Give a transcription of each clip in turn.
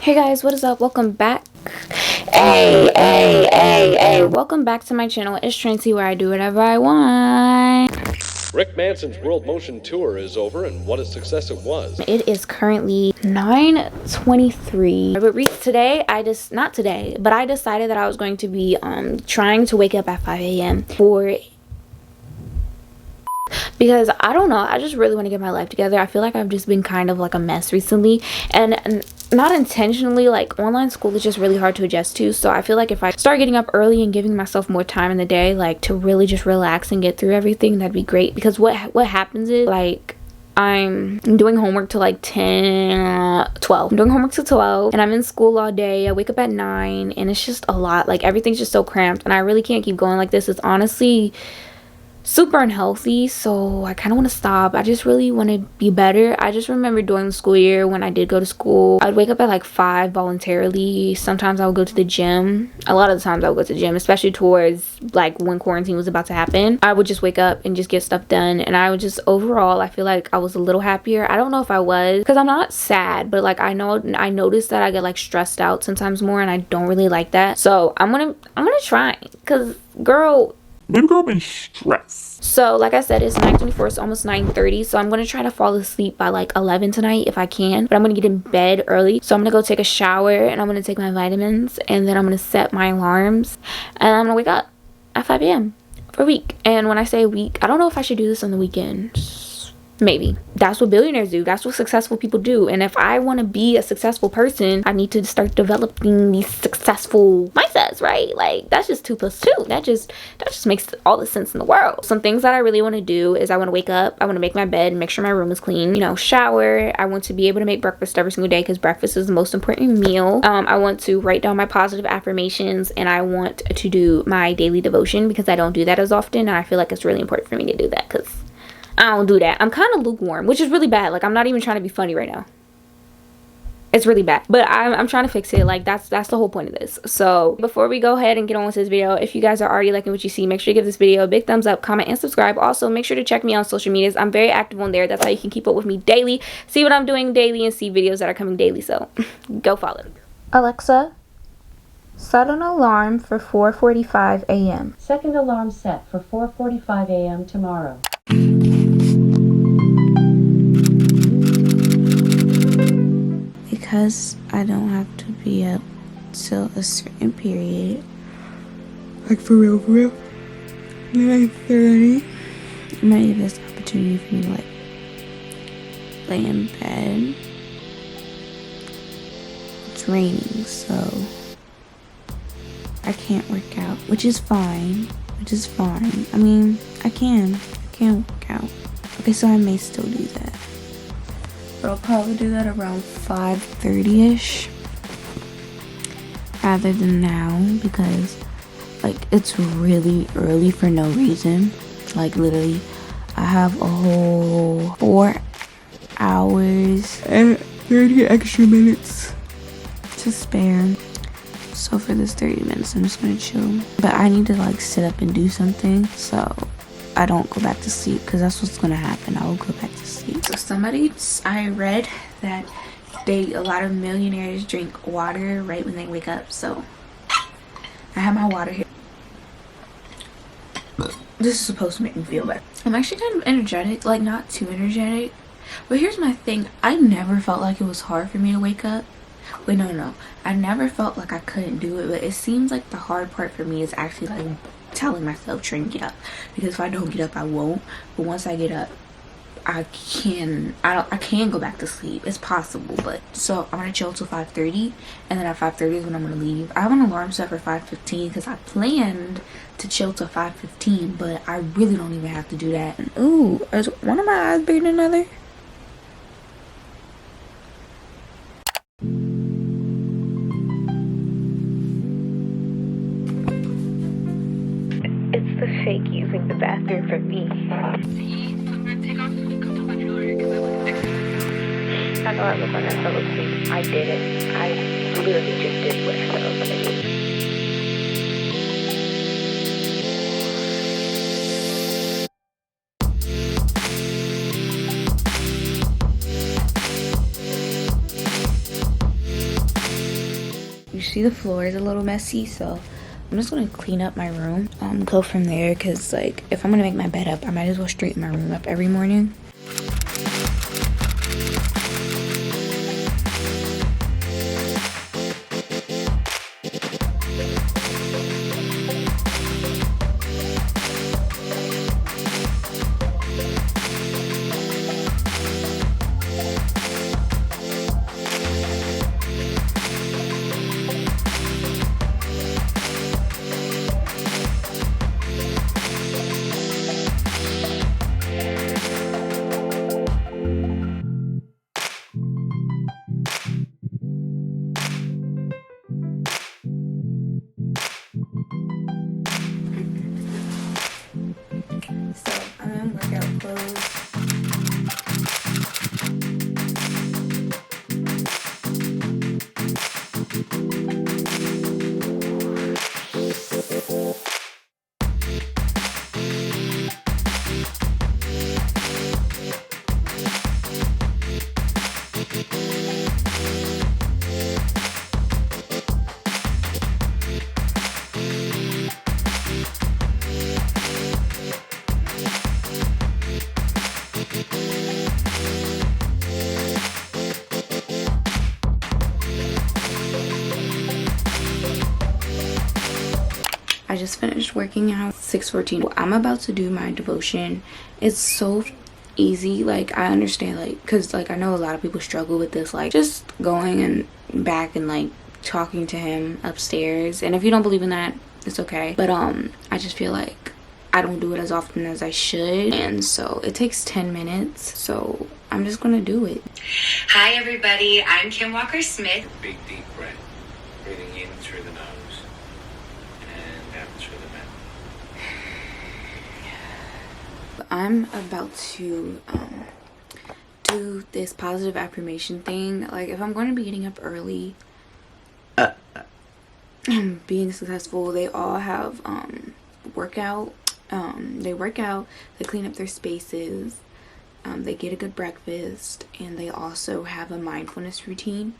Hey guys, what is up? Welcome back. Hey. Welcome back to my channel. It's Trinity, where I do whatever I want. Rick Manson's World Motion Tour is over, and what a success it was. It is currently 9:23. But today, I decided that I was going to be trying to wake up at 5 a.m. because I don't know, I just really want to get my life together. I feel like I've just been kind of like a mess recently, and not intentionally. Like, online school is just really hard to adjust to, so I feel like if I start getting up early and giving myself more time in the day, like to really just relax and get through everything, that'd be great. Because what happens is, like, I'm doing homework till like 12. I'm doing homework till 12 and I'm in school all day. I wake up at 9 and it's just a lot. Like, everything's just so cramped and I really can't keep going like this. It's honestly super unhealthy, so I kind of want to stop. I just really want to be better. I just remember during the school year when I did go to school, I'd wake up at like 5 voluntarily. Sometimes I would go to the gym. A lot of the times I would go to the gym, especially towards like when quarantine was about to happen. I would just wake up and just get stuff done, and I would just, overall, I feel like I was a little happier. I don't know if I was, because I'm not sad, but like I noticed that I get like stressed out sometimes more, and I don't really like that. So I'm gonna try, because girl, baby girl been stressed. So like I said, it's 9:24, it's almost 9:30, so I'm gonna try to fall asleep by like 11 tonight if I can, but I'm gonna get in bed early. So I'm gonna go take a shower and I'm gonna take my vitamins, and then I'm gonna set my alarms, and I'm gonna wake up at 5 a.m. for a week. And when I say a week, I don't know if I should do this on the weekends. Maybe. That's what billionaires do. That's what successful people do. And if I want to be a successful person, I need to start developing these successful mindsets, right? Like, that's just 2 + 2. That just makes all the sense in the world. Some things that I really want to do is I want to wake up, I want to make my bed, make sure my room is clean, you know, shower. I want to be able to make breakfast every single day, because breakfast is the most important meal. I want to write down my positive affirmations, and I want to do my daily devotion, because I don't do that as often, and I feel like it's really important for me to do that, because I don't do that. I'm kind of lukewarm, which is really bad. Like, I'm not even trying to be funny right now. It's really bad, but I'm trying to fix it. Like, that's the whole point of this. So before we go ahead and get on with this video, if you guys are already liking what you see, make sure you give this video a big thumbs up, comment, and subscribe. Also, make sure to check me on social medias. I'm very active on there. That's how you can keep up with me daily, see what I'm doing daily, and see videos that are coming daily. So go follow. Alexa, set an alarm for 4:45 a.m. Second alarm set for 4:45 a.m. tomorrow. Because I don't have to be up till a certain period, like for real, 9:30, it might be the best opportunity for me to like lay in bed. It's raining, so I can't work out, which is fine. I mean, I can work out. Okay, so I may still do that, but I'll probably do that around 5:30ish rather than now, because like it's really early for no reason. Like, literally I have a whole 4 hours and 30 extra minutes to spare. So for this 30 minutes I'm just gonna chill, but I need to like sit up and do something so I don't go back to sleep, because that's what's gonna happen. I will go back to sleep. So I read that a lot of millionaires drink water right when they wake up, so I have my water here. This is supposed to make me feel better. I'm actually kind of energetic, like not too energetic, but here's my thing. I never felt like it was hard for me to wake up. Wait, no, I never felt like I couldn't do it, but it seems like the hard part for me is actually like telling myself to get up, because if I don't get up I won't, but once I get up I can go back to sleep. It's possible. But so I'm gonna chill till 5:30, and then at 5:30 is when I'm gonna leave. I have an alarm set for 5:15 because I planned to chill till 5:15, but I really don't even have to do that. Ooh, is one of my eyes bigger than another? It's the fake using the bathroom for me. I know I look like I fell asleep. I didn't. I literally just did what I said I was gonna do. you see the floor is a little messy, so I'm just gonna clean up my room, go from there, because like if I'm gonna make my bed up, I might as well straighten my room up every morning. So I'm in workout clothes. I just finished working out. 6:14. I'm about to do my devotion. It's so easy. Like, I understand, like, because like I know a lot of people struggle with this, like just going and back and like talking to him upstairs. And if you don't believe in that, it's okay. But I just feel like I don't do it as often as I should, and so it takes 10 minutes, so I'm just gonna do it. Hi everybody, I'm Kim Walker Smith. Big deep breath, breathing in through the nose and out through the mouth. I'm about to do this positive affirmation thing. Like, if I'm going to be getting up early, being successful, they all have workout. They work out, they clean up their spaces, they get a good breakfast, and they also have a mindfulness routine.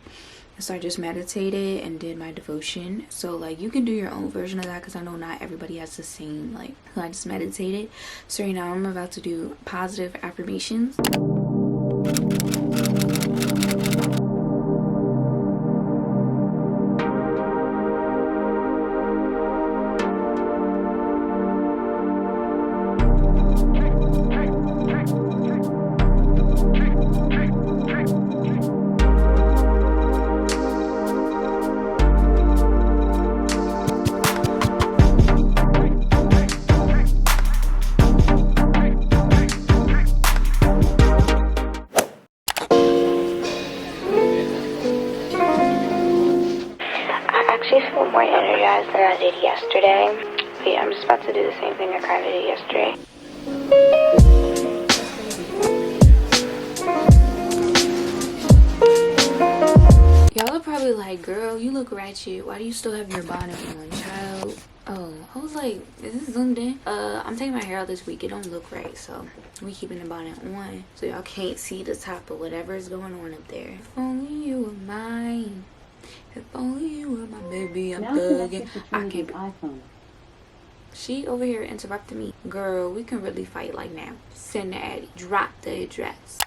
So I just meditated and did my devotion. So like, you can do your own version of that, because I know not everybody has the same, like, I just meditated. So right now I'm about to do positive affirmations. I feel more energized than I did yesterday. But yeah, I'm just about to do the same thing I kind of did yesterday. Y'all are probably like, girl, you look ratchet. Why do you still have your bonnet on, child? Oh, I was like, is this zoomed in? I'm taking my hair out this week. It don't look right, so we keeping the bonnet on so y'all can't see the top of whatever is going on up there. If only you were mine. If only you were my baby, I'm thugging. I can't be. iPhone. She over here interrupted me. Girl, we can really fight like now. Send the Addy. Drop the address.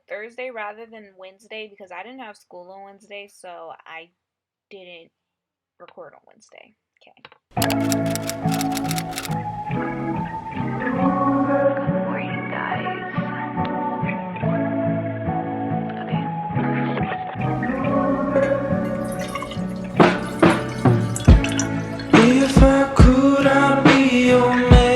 Thursday rather than Wednesday because I didn't have school on Wednesday, so I didn't record on Wednesday. Okay. Good morning, guys. If I could, I'd be your man.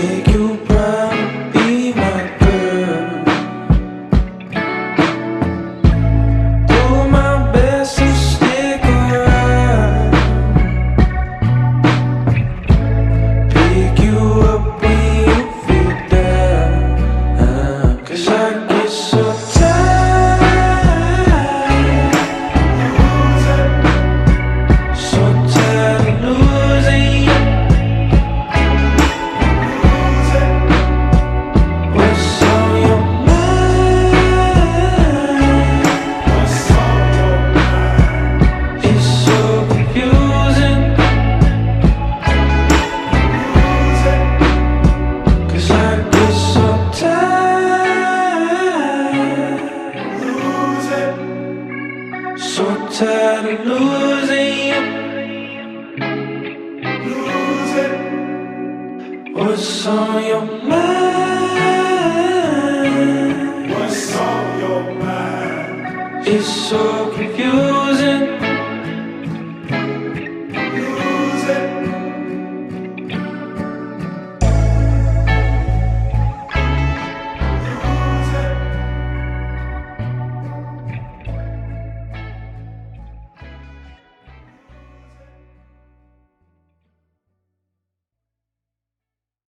make you proud, be my girl. Do my best to stick around. Pick you up when you feel down. 'Cause I get so tired, so tired of losing you. What's on your mind? What's on your mind? It's so confusing. 'Cause I get so tired, so tired of losing you. What's on your mind? What's on your mind? It's so confusing.